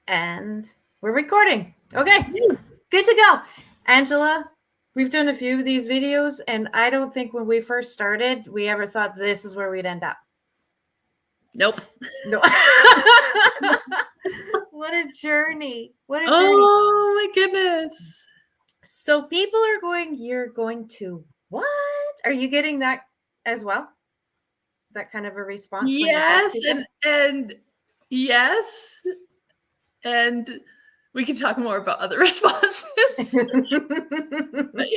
And we're recording. Okay, good to go. Angela, we've done a few of these videos, and I don't think when we first started, we ever thought this is where we'd end up. Nope. No. What a journey. What a journey. Oh my goodness. So people are going, you're going to what? Are you getting that as well? That kind of a response? Yes, and yes. And we can talk more about other responses. But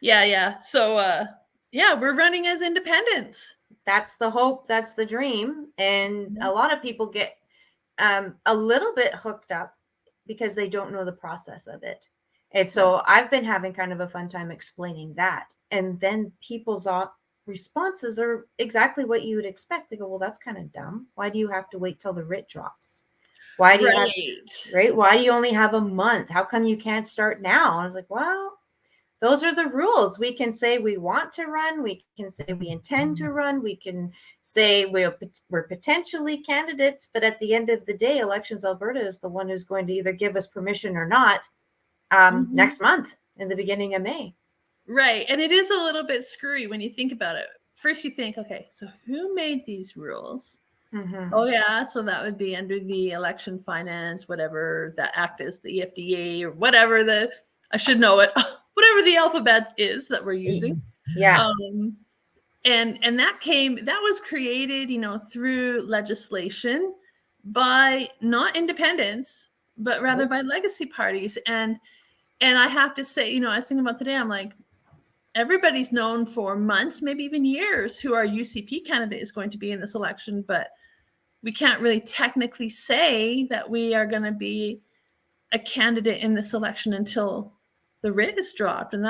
yeah. So we're running as independents. That's the hope. That's the dream. And a lot of people get a little bit hooked up because they don't know the process of it. And so I've been having kind of a fun time explaining that. And then people's responses are exactly what you would expect. They go, well, that's kind of dumb. Why do you have to wait till the writ drops? Why do you have, Why do you only have a month? How come you can't start now? I was like, well, those are the rules. We can say we want to run. We can say we intend to run. We can say we're potentially candidates. But at the end of the day, Elections Alberta is the one who's going to either give us permission or not next month in the beginning of May. Right. And it is a little bit screwy when you think about it. First you think, okay, so who made these rules? Mm-hmm. Oh, yeah. So that would be under the election finance, whatever the act is, the EFDA or whatever I should know it, whatever the alphabet is that we're using. Yeah. And that was created, through legislation by not independents, but rather by legacy parties. And I have to say, I was thinking about today, I'm like, everybody's known for months, maybe even years, who our UCP candidate is going to be in this election, but we can't really technically say that we are going to be a candidate in this election until the writ is dropped. And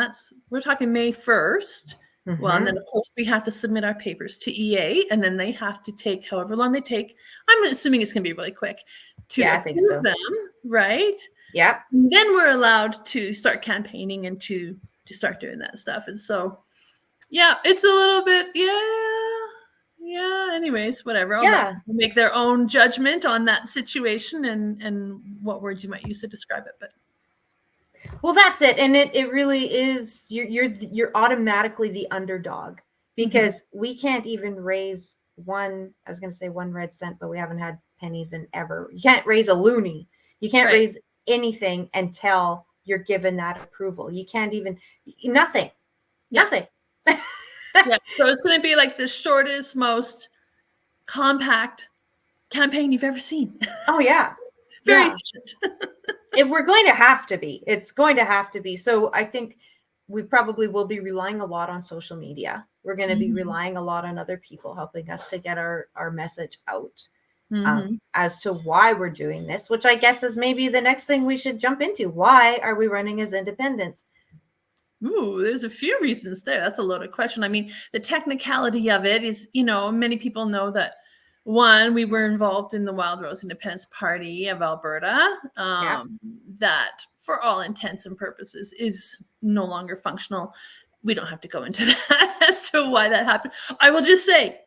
we're talking May 1st. Mm-hmm. Well, and then of course we have to submit our papers to EA, and then they have to take however long they take. I'm assuming it's going to be really quick to approve them, right? Yeah. Then we're allowed to start campaigning and to start doing that stuff. And so, it's a little bit, anyways, whatever. I'll let people make their own judgment on that situation and what words you might use to describe it. But well, that's it. And it really is, you're automatically the underdog because we can't even raise one red cent, but we haven't had pennies in ever. You can't raise a loonie. You can't raise anything until you're given that approval. You can't even, nothing. So it's going to be like the shortest, most compact campaign you've ever seen. Oh, yeah. Very efficient. We're going to have to be. It's going to have to be. So I think we probably will be relying a lot on social media. We're going to be relying a lot on other people helping us to get our message out as to why we're doing this, which I guess is maybe the next thing we should jump into. Why are we running as independents? Ooh, there's a few reasons there. That's a loaded question. I mean, the technicality of it is, many people know that, one, we were involved in the Wild Rose Independence Party of Alberta, that for all intents and purposes is no longer functional. We don't have to go into that as to why that happened. I will just say,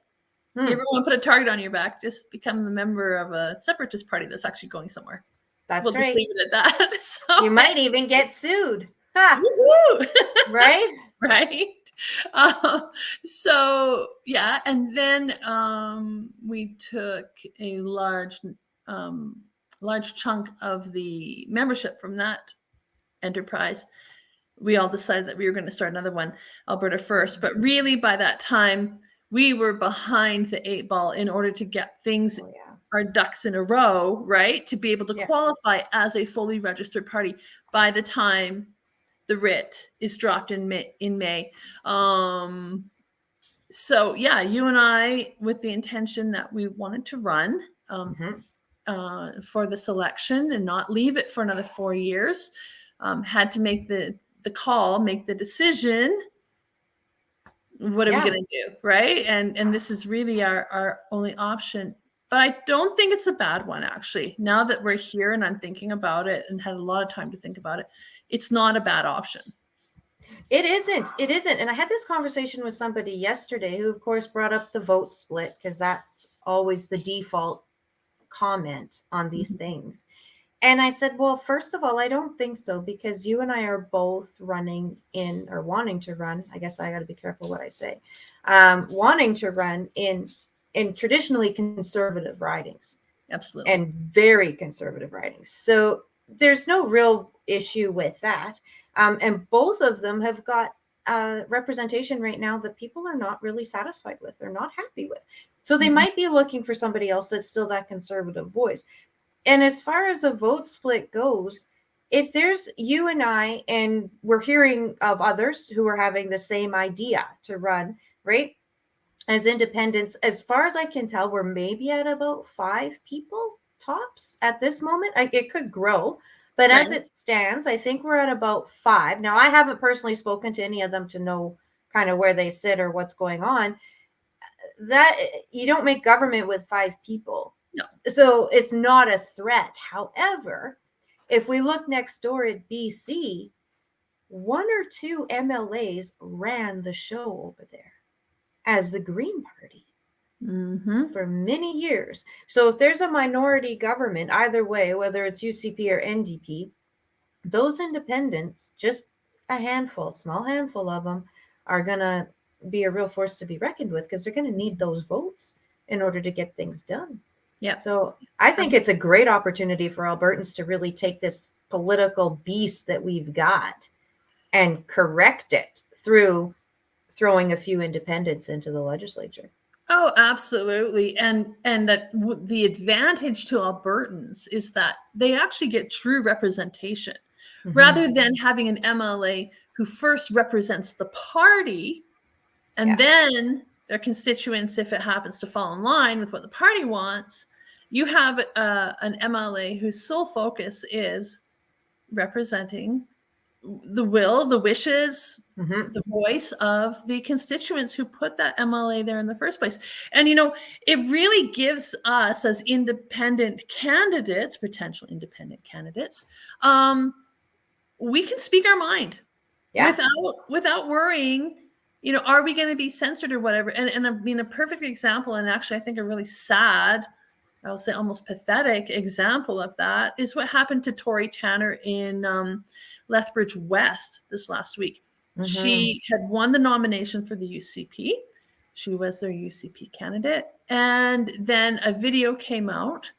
you ever want to put a target on your back, just become the member of a separatist party that's actually going somewhere. We'll just leave it at that. So, you might even get sued. Right? Right. And then we took a large chunk of the membership from that enterprise. We all decided that we were going to start another one, Alberta First. But really, by that time, we were behind the 8 ball in order to get things, our ducks in a row, right, to be able to qualify as a fully registered party by the time the writ is dropped in May. So you and I, with the intention that we wanted to run for this election and not leave it for another 4 years, had to make the call, make the decision. What are we going to do, right? And this is really our only option. But I don't think it's a bad one, actually. Now that we're here and I'm thinking about it and had a lot of time to think about it, it's not a bad option. It isn't. And I had this conversation with somebody yesterday who, of course, brought up the vote split because that's always the default comment on these things. And I said, well, first of all, I don't think so, because you and I are both running in, or wanting to run. I guess I got to be careful what I say. Wanting to run in traditionally conservative ridings, Absolutely. and very conservative ridings. So there's no real issue with that. And both of them have got representation right now that people are not really satisfied with, they're not happy with. So they might be looking for somebody else that's still that conservative voice. And as far as a vote split goes, if there's you and I, and we're hearing of others who are having the same idea to run, right? As independents, as far as I can tell, we're maybe at about 5 people tops at this moment. It could grow, but as Right. it stands, I think we're at about 5. Now, I haven't personally spoken to any of them to know kind of where they sit or what's going on. That you don't make government with 5 people. No. So it's not a threat. However, if we look next door at BC, 1 or 2 MLAs ran the show over there as the Green Party for many years. So if there's a minority government, either way, whether it's UCP or NDP, those independents, just a handful, small handful of them, are going to be a real force to be reckoned with, because they're going to need those votes in order to get things done. Yeah. So I think it's a great opportunity for Albertans to really take this political beast that we've got and correct it through throwing a few independents into the legislature. Oh, absolutely. And that the advantage to Albertans is that they actually get true representation rather than having an MLA who first represents the party and then their constituents, if it happens to fall in line with what the party wants. You have an MLA whose sole focus is representing the will, the wishes, the voice of the constituents who put that MLA there in the first place. And, it really gives us as independent candidates, potential independent candidates, we can speak our mind without worrying, are we going to be censored or whatever? And I mean, a perfect example, and actually I think a really sad, I will say almost pathetic example of that is what happened to Tori Tanner in Lethbridge West this last week. She had won the nomination for the UCP. She was their UCP candidate. And then a video came out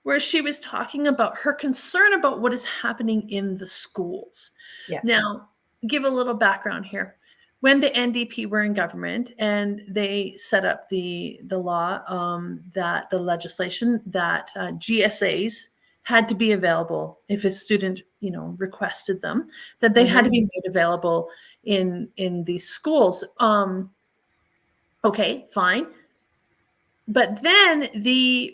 where she was talking about her concern about what is happening in the schools. Yeah. Now, give a little background here. When the NDP were in government and they set up the law, that the legislation that GSAs had to be available if a student, requested them, that they had to be made available in these schools. Okay, fine. But then they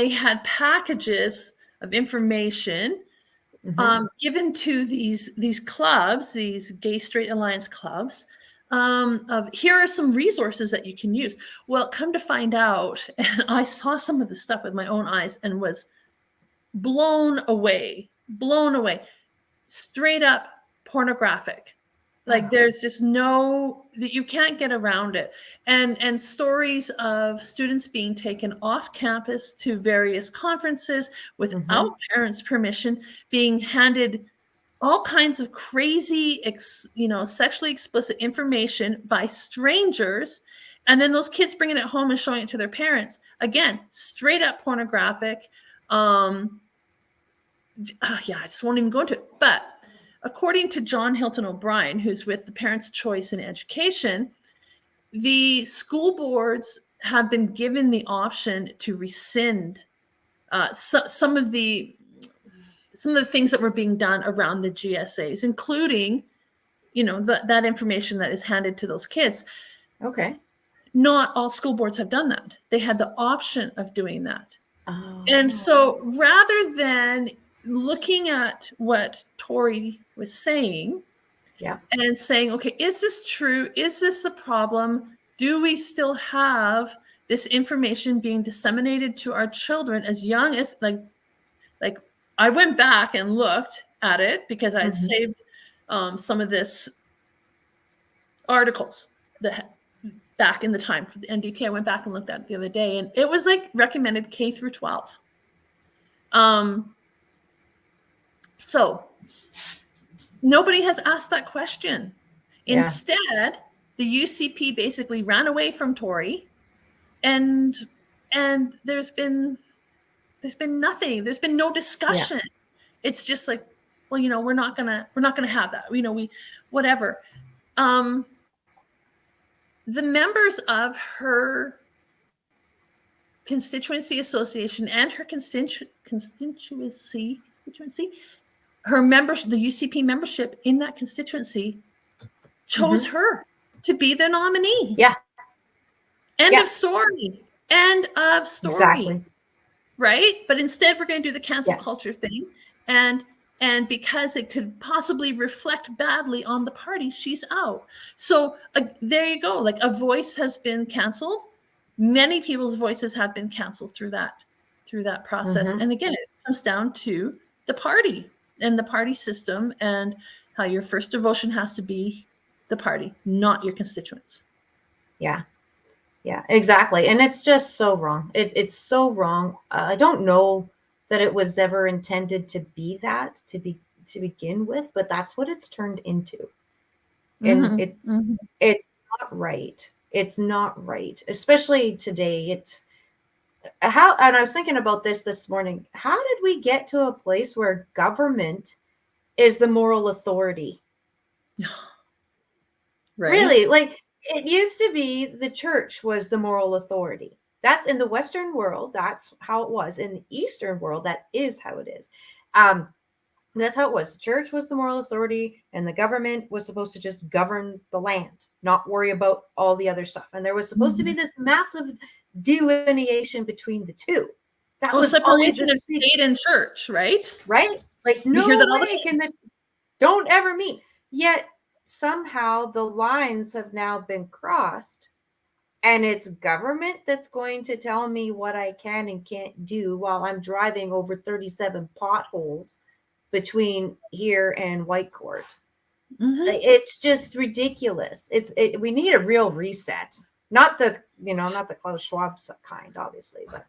had packages of information given to these clubs, these Gay Straight Alliance clubs, of here are some resources that you can use. Well, come to find out, and I saw some of the stuff with my own eyes and was blown away, straight up pornographic. Like there's just that you can't get around it. And stories of students being taken off campus to various conferences without parents' permission, being handed all kinds of crazy, sexually explicit information by strangers. And then those kids bringing it home and showing it to their parents. Again, straight up pornographic. I just won't even go into it. But according to John Hilton O'Brien, who's with the Parents' Choice in Education, the school boards have been given the option to rescind some of the things that were being done around the GSAs, including, that information that is handed to those kids. Okay. Not all school boards have done that. They had the option of doing that. Oh. And so rather than looking at what Tori was saying and saying, okay, is this true? Is this a problem? Do we still have this information being disseminated to our children as young as like I went back and looked at it because I had saved some of this articles that back in the time for the NDP. I went back and looked at it the other day, and it was like recommended K through 12. So nobody has asked that question. Yeah. Instead, the UCP basically ran away from Tory, and there's been nothing. There's been no discussion. It's just like, well, we're not gonna have that. Whatever. The members of her constituency association and her constituency, her membership, the UCP membership in that constituency chose her to be the nominee. Yeah. End of story. End of story. Exactly. Right? But instead, we're going to do the cancel culture thing. And because it could possibly reflect badly on the party, she's out. So there you go. Like, a voice has been canceled. Many people's voices have been canceled through that process. And again, it comes down to the party and the party system, and how your first devotion has to be the party, not your constituents. Yeah, exactly. And it's just so wrong. It's so wrong. I don't know that it was ever intended to be that, to begin with, but that's what it's turned into. And it's not right. It's not right, especially today. And I was thinking about this morning. How did we get to a place where government is the moral authority? Right. Really, like, it used to be the church was the moral authority. That's in the Western world. That's how it was. In the Eastern world, that is how it is. That's how it was. The church was the moral authority, and the government was supposed to just govern the land, not worry about all the other stuff. And there was supposed to be this massive delineation between the two. That was separation of state and church, right? Right? Like, no hear that all the way time. don't ever meet. Yet somehow the lines have now been crossed, and it's government that's going to tell me what I can and can't do while I'm driving over 37 potholes between here and Whitecourt. It's just ridiculous. We need a real reset. Not the Klaus Schwab kind, obviously, but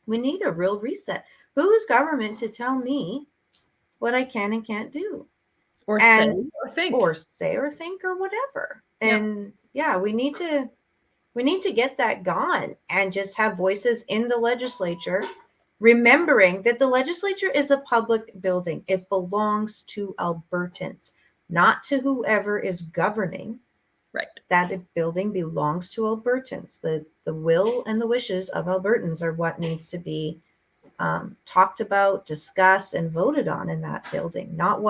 we need a real reset. Who is government to tell me what I can and can't do? Or say or think or whatever. And we need to get that gone and just have voices in the legislature, remembering that the legislature is a public building. It belongs to Albertans, not to whoever is governing. Right. That building belongs to Albertans. The will and the wishes of Albertans are what needs to be talked about, discussed, and voted on in that building, not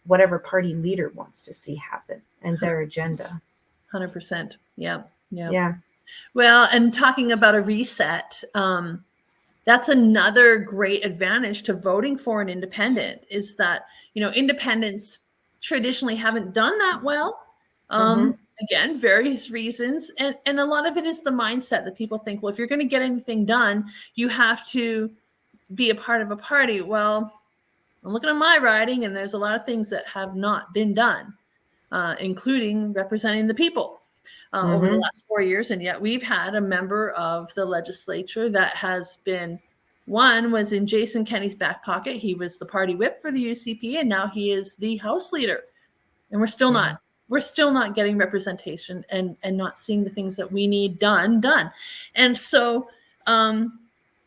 whatever party leader wants to see happen and their agenda. 100%. Yeah. Well, and talking about a reset, that's another great advantage to voting for an independent, is that, independents traditionally haven't done that well. Again, various reasons. And a lot of it is the mindset that people think, well, if you're going to get anything done, you have to be a part of a party. Well, I'm looking at my riding, and there's a lot of things that have not been done, including representing the people over the last 4 years. And yet we've had a member of the legislature that has been, one was in Jason Kenney's back pocket. He was the party whip for the UCP, and now he is the House leader. And we're still not getting representation and not seeing the things that we need done. And so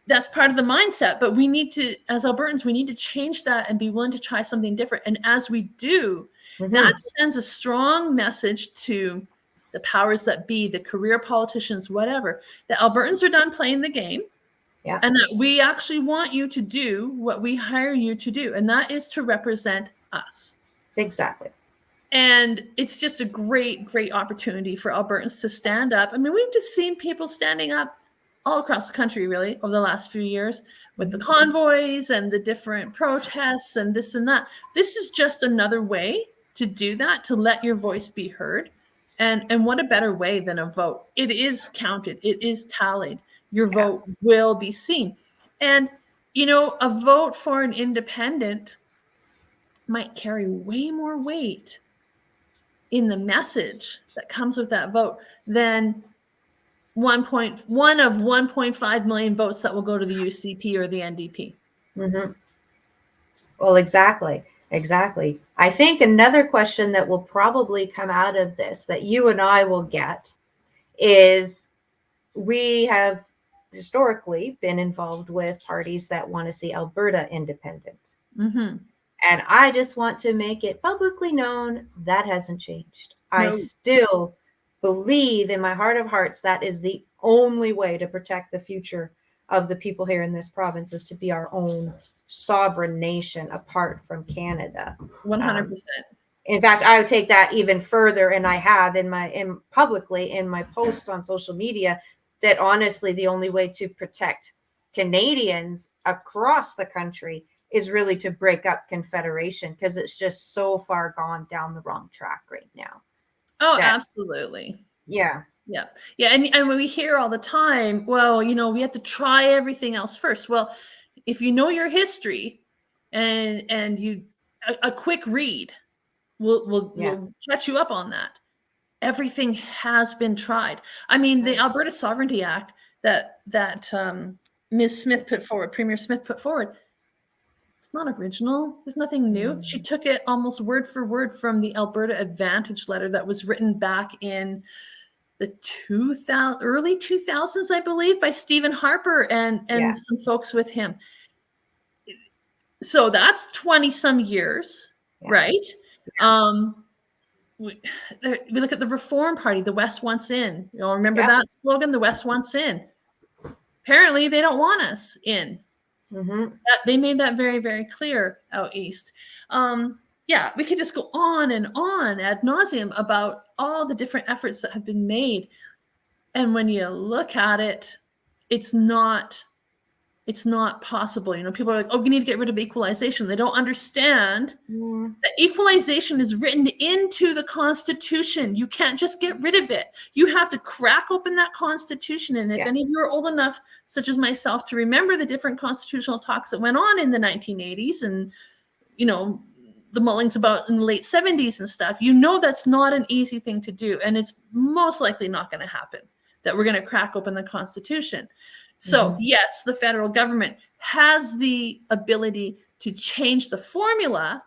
that's part of the mindset, but we need to, as Albertans, we need to change that and be willing to try something different. And as we do, that sends a strong message to the powers that be, the career politicians, whatever, that Albertans are done playing the game. Yeah. And that we actually want you to do what we hire you to do. And that is to represent us. Exactly. And it's just a great, great opportunity for Albertans to stand up. I mean, we've just seen people standing up all across the country, really, over the last few years with the convoys and the different protests and this and that. This is just another way to do that, to let your voice be heard. And what a better way than a vote. It is counted. It is tallied. Your vote will be seen. And, a vote for an independent might carry way more weight in the message that comes with that vote than one of 1.5 million votes that will go to the UCP or the NDP. Mm-hmm. Well, exactly. Exactly. I think another question that will probably come out of this that you and I will get is, we have historically been involved with parties that want to see Alberta independent. Mm-hmm. And I just want to make it publicly known that hasn't changed. I No. still believe in my heart of hearts that is the only way to protect the future of the people here in this province, is to be our own sovereign nation apart from Canada. 100%. In fact, I would take that even further, and I have in publicly in my posts on social media, that honestly the only way to protect Canadians across the country is really to break up Confederation, because it's just so far gone down the wrong track right now. Oh, That, absolutely. yeah. Yeah. Yeah. And when we hear all the time, well, we have to try everything else first. Well, if you know your history and you a quick read will catch you up on that. Everything has been tried. I mean, the Alberta Sovereignty Act that Ms. Smith put forward, Premier Smith put forward, it's not original. There's nothing new. She took it almost word for word from the Alberta Advantage letter that was written back in the early 2000s, I believe, by Stephen Harper and some folks with him. So that's 20 some years, right? We look at the Reform Party, the West wants in. Remember that slogan, the West wants in. Apparently, they don't want us in. Mm-hmm. They made that very, very clear out east. We could just go on and on ad nauseum about all the different efforts that have been made. And when you look at it, it's not possible. People are like, oh, we need to get rid of equalization. They don't understand that equalization is written into the Constitution. You can't just get rid of it. You have to crack open that Constitution. And if any of you are old enough, such as myself, to remember the different constitutional talks that went on in the 1980s and, the mullings about in the late 70s and stuff, that's not an easy thing to do. And it's most likely not going to happen, that we're going to crack open the Constitution. So yes, the federal government has the ability to change the formula.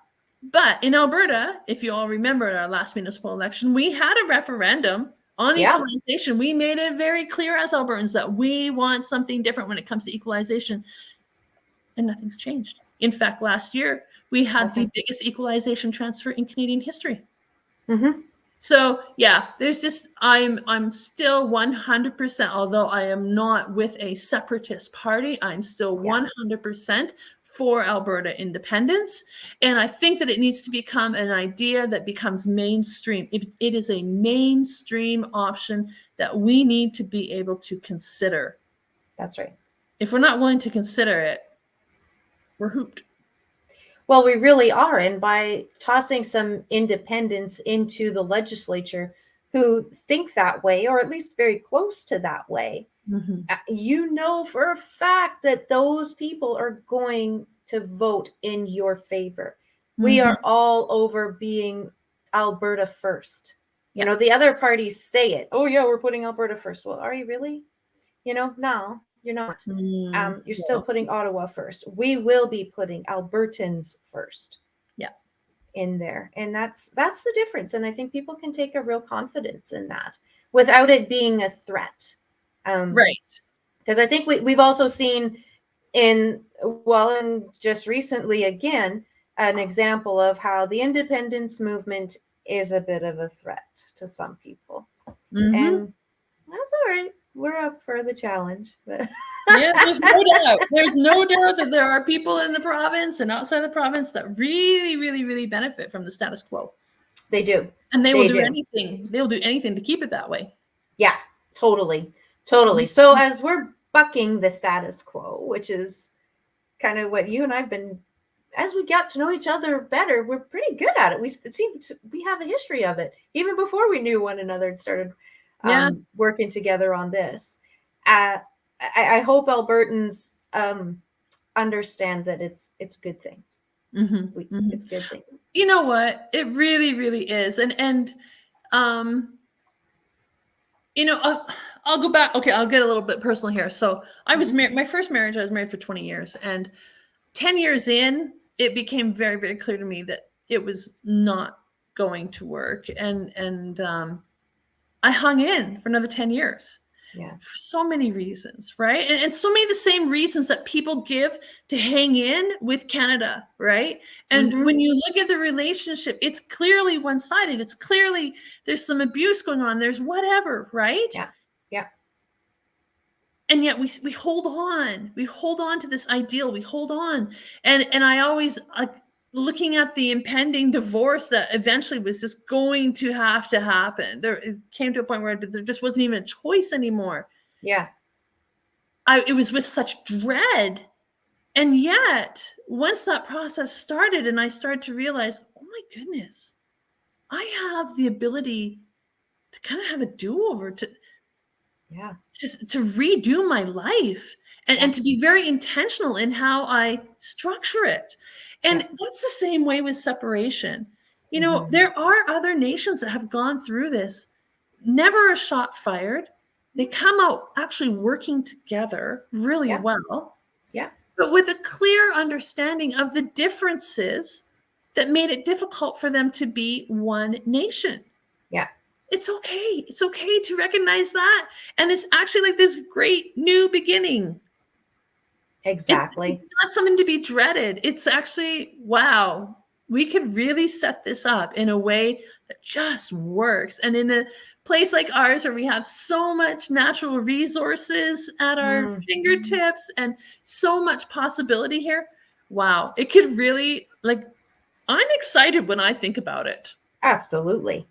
But in Alberta, if you all remember our last municipal election, we had a referendum on equalization. We made it very clear as Albertans that we want something different when it comes to equalization. And nothing's changed. In fact, last year, we had the biggest equalization transfer in Canadian history. Mm-hmm. So there's just, I'm still 100%, although I am not with a separatist party, I'm still 100% for Alberta independence. And I think that it needs to become an idea that becomes mainstream. It is a mainstream option that we need to be able to consider. That's right. If we're not willing to consider it, we're hooped. Well, we really are. And by tossing some independents into the legislature who think that way, or at least very close to that way, for a fact that those people are going to vote in your favor. We are all over being Alberta first. The other parties say it. Oh, yeah, we're putting Alberta first. Well, are you really? No. You're not. You're still putting Ottawa first. We will be putting Albertans first. In there, and that's the difference. And I think people can take a real confidence in that without it being a threat. Right. Because I think we've also seen and just recently again an example of how the independence movement is a bit of a threat to some people, and that's all right. We're up for the challenge. But there's no doubt. There's no doubt that there are people in the province and outside the province that really, really, really benefit from the status quo. They do. And they will do anything. They'll do anything to keep it that way. Yeah, totally. So as we're bucking the status quo, which is kind of what you and I've been, as we got to know each other better, we're pretty good at it. It seems we have a history of it even before we knew one another and started working together on this. I hope Albertans understand that it's a good thing. It's a good thing. You know what? It really, really is. And I'll go back. Okay, I'll get a little bit personal here. So I was married. My first marriage, I was married for 20 years, and 10 years in, it became very, very clear to me that it was not going to work. And I hung in for another 10 years. Yeah. For so many reasons, right? And so many of the same reasons that people give to hang in with Canada, right? And when you look at the relationship, it's clearly one-sided. It's clearly there's some abuse going on. There's whatever, right? Yeah. Yeah. And yet we hold on. We hold on to this ideal. We hold on. And I always looking at the impending divorce that eventually was just going to have to happen. It came to a point where there just wasn't even a choice anymore. Yeah. It was with such dread. And yet, once that process started and I started to realize, oh my goodness, I have the ability to kind of have a do-over, to redo my life and to be very intentional in how I structure it. And that's the same way with separation. You know, there are other nations that have gone through this, never a shot fired. They come out actually working together really well. Yeah. But with a clear understanding of the differences that made it difficult for them to be one nation. Yeah. It's okay. It's okay to recognize that. And it's actually like this great new beginning. Exactly. It's not something to be dreaded. It's actually, wow, we could really set this up in a way that just works. And in a place like ours where we have so much natural resources at our fingertips and so much possibility here, wow, it could really, like, I'm excited when I think about it. Absolutely.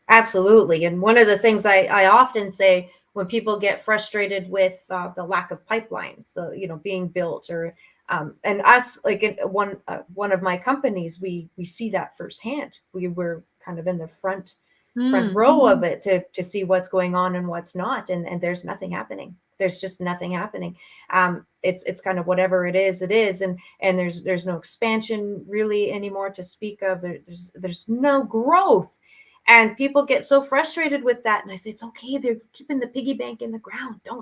Absolutely. And one of the things I often say when people get frustrated with the lack of pipelines, being built, or and us, like in one of my companies, we see that firsthand. We were kind of in the front row of it to see what's going on and what's not, and there's nothing happening. There's just nothing happening. It's kind of whatever it is, and there's no expansion really anymore to speak of. There's no growth. And people get so frustrated with that. And I say, it's okay. They're keeping the piggy bank in the ground. Don't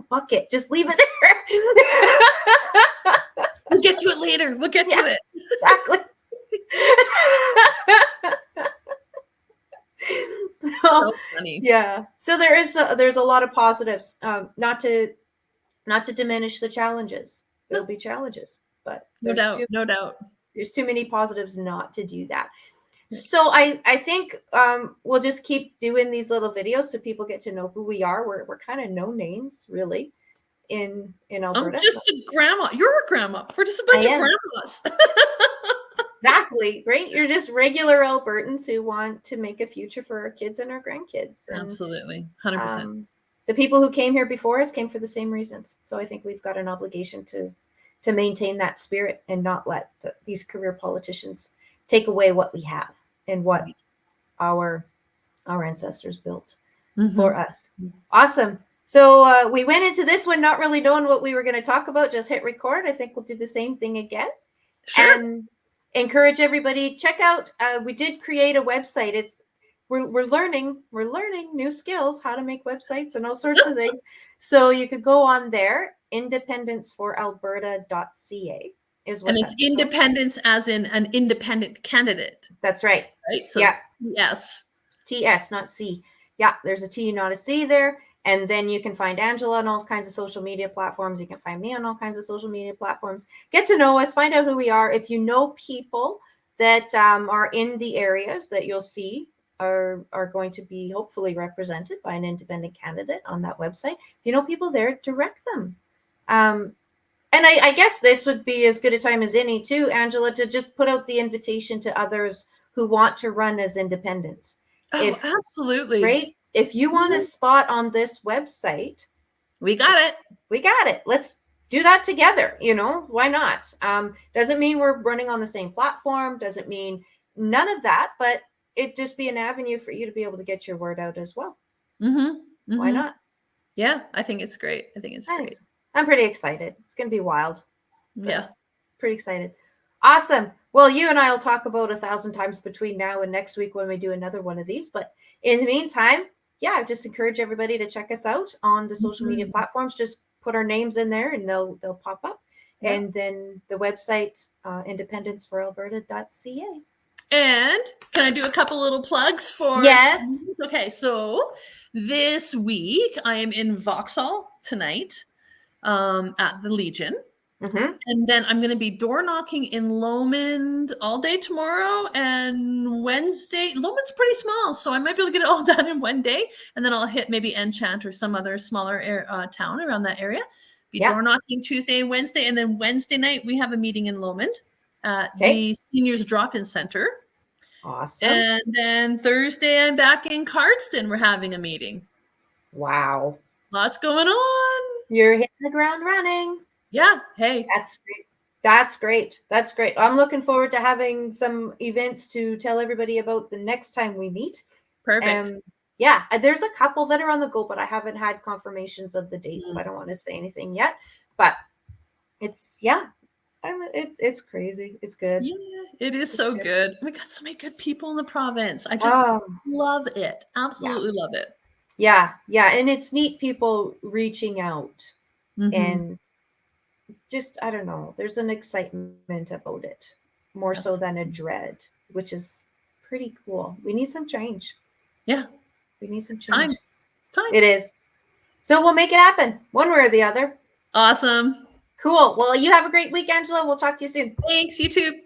buck it. Just leave it there. We'll get to it later. We'll get to it. Exactly. So funny. Yeah. So there's a lot of positives. Not to diminish the challenges. There'll be challenges, but no doubt. There's too many positives not to do that. So I think we'll just keep doing these little videos so people get to know who we are. We're kind of no names really in Alberta. I'm just a grandma. You're a grandma. We're just a bunch of grandmas. Exactly. Right. You're just regular Albertans who want to make a future for our kids and our grandkids. And, absolutely. 100%. The people who came here before us came for the same reasons. So I think we've got an obligation to maintain that spirit and not let these career politicians take away what we have and what our ancestors built for us. Awesome. So we went into this one not really knowing what we were going to talk about. Just hit record. I think we'll do the same thing again. Sure. And encourage everybody, check out. We did create a website. We're learning new skills, how to make websites and all sorts of things. So you could go on there, independenceforalberta.ca. And it's independence as in an independent candidate. That's right. Right. So TS, not C. Yeah, there's a T, not a C there. And then you can find Angela on all kinds of social media platforms. You can find me on all kinds of social media platforms. Get to know us, find out who we are. If you know people that are in the areas that you'll see are going to be hopefully represented by an independent candidate on that website, if you know people there, direct them. And I guess this would be as good a time as any too, Angela, to just put out the invitation to others who want to run as independents. Absolutely. Right? If you want a spot on this website, we got it. Let's do that together. Why not? Doesn't mean we're running on the same platform. Doesn't mean none of that, but it just be an avenue for you to be able to get your word out as well. Why not? Yeah, I think it's great. I'm pretty excited. It's going to be wild. Yeah. Pretty excited. Awesome. Well, you and I will talk about 1,000 times between now and next week when we do another one of these. But in the meantime, just encourage everybody to check us out on the social media platforms. Just put our names in there and they'll pop up. Yeah. And then the website, independenceforalberta.ca. And can I do a couple little plugs for? Yes. Okay, so this week I am in Vauxhall tonight at the Legion. Mm-hmm. And then I'm going to be door knocking in Lomond all day tomorrow and Wednesday. Lomond's pretty small, so I might be able to get it all done in one day. And then I'll hit maybe Enchant or some other smaller town around that area. Be door knocking Tuesday and Wednesday. And then Wednesday night, we have a meeting in Lomond at the Seniors Drop-In Center. Awesome. And then Thursday, I'm back in Cardston. We're having a meeting. Wow. Lots going on. You're hitting the ground running. Yeah. Hey. That's great. That's great. That's great. I'm looking forward to having some events to tell everybody about the next time we meet. Perfect. Yeah, there's a couple that are on the go, but I haven't had confirmations of the dates. So I don't want to say anything yet. But it's it's crazy. It's good. Yeah, it is so good. We got so many good people in the province. I just love it. Absolutely love it. Yeah. And it's neat people reaching out and just, I don't know, there's an excitement about it more so than a dread, which is pretty cool. We need some change. Yeah. We need some change. It's time. It is. So we'll make it happen one way or the other. Awesome. Cool. Well, you have a great week, Angela. We'll talk to you soon. Thanks. You too.